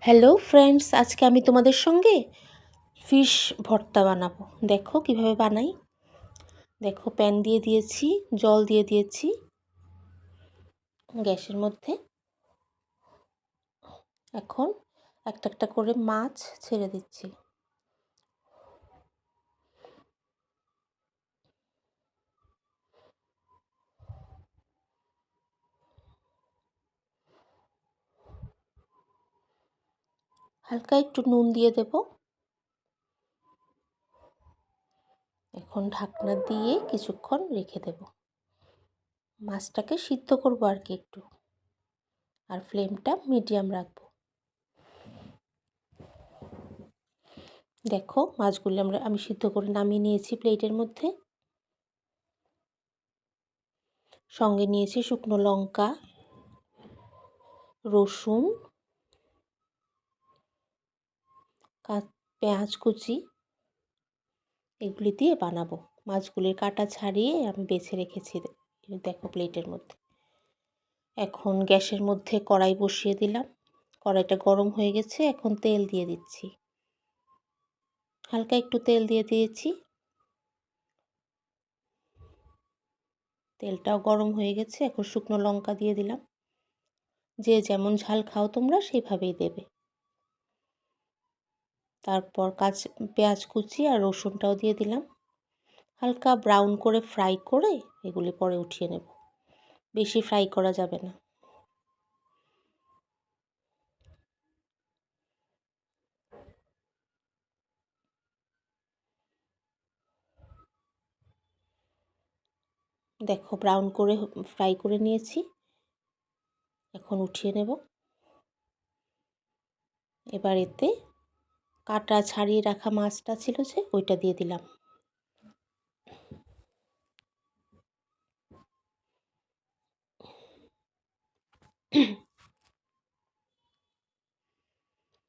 Hello friends, আজকে আমি তোমাদের সঙ্গে ফিশ ভর্তা বানাবো। দেখো কিভাবে বানাই। দেখো প্যান দিয়ে দিয়েছি, জল দিয়ে দিয়েছি গ্যাসের মধ্যে। এখন একটা একটা করে মাছ ছেড়ে দিচ্ছি। হালকা একটু নুন দিয়ে দেব। এখন ঢাকনা দিয়ে কিছুক্ষণ রেখে দেব। মাছটাকে সিদ্ধ করবো আর কি একটু, আর ফ্লেমটা মিডিয়াম রাখবো। দেখো মাছগুলো আমি সিদ্ধ করে নামিয়ে নিয়েছি প্লেটের মধ্যে। সঙ্গে নিয়েছি শুকনো লঙ্কা, রসুন, পেঁয়াজ কুচি। এগুলি দিয়ে বানাবো। মাছগুলির কাঁটা ছাড়িয়ে আমি বেছে রেখেছি দেখো প্লেটের মধ্যে। এখন গ্যাসের মধ্যে কড়াই বসিয়ে দিলাম। কড়াইটা গরম হয়ে গেছে, এখন তেল দিয়ে দিচ্ছি। হালকা একটু তেল দিয়ে দিয়েছি। তেলটাও গরম হয়ে গেছে, এখন শুকনো লঙ্কা দিয়ে দিলাম। যে যেমন ঝাল খাও তোমরা সেভাবেই দেবে। তারপর পেঁয়াজ কুচি আর রসুনটাও দিয়ে দিলাম। হালকা ব্রাউন করে ফ্রাই করে এগুলি পরে উঠিয়ে নেব। বেশি ফ্রাই করা যাবে না। দেখো ব্রাউন করে ফ্রাই করে নিয়েছি, এখন উঠিয়ে নেব। এবার এতে কাটা ছাড়িয়ে রাখা মাছটা ছিল যে ওইটা দিয়ে দিলাম।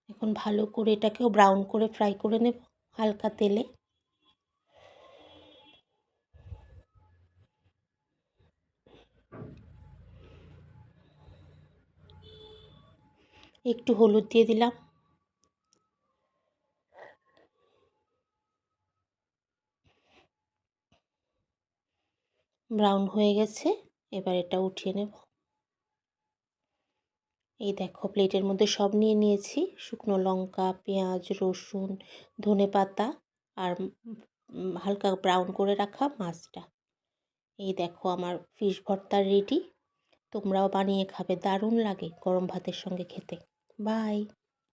এখন ভালো করে এটাকেও ব্রাউন করে ফ্রাই করে নেব হালকা তেলে। একটু হলুদ দিয়ে দিলাম। ব্রাউন হয়ে গেছে, এবার এটা উঠিয়ে নেব। এই দেখো প্লেটের মধ্যে সব নিয়ে নিয়েছি, শুকনো লঙ্কা, পেঁয়াজ, রসুন, ধনেপাতা আর হালকা ব্রাউন করে রাখা মাছটা। এই দেখো আমার ফিশ ভর্তা রেডি। তোমরাও বানিয়ে খাবে, দারুণ লাগে গরম ভাতের সঙ্গে খেতে। বাই।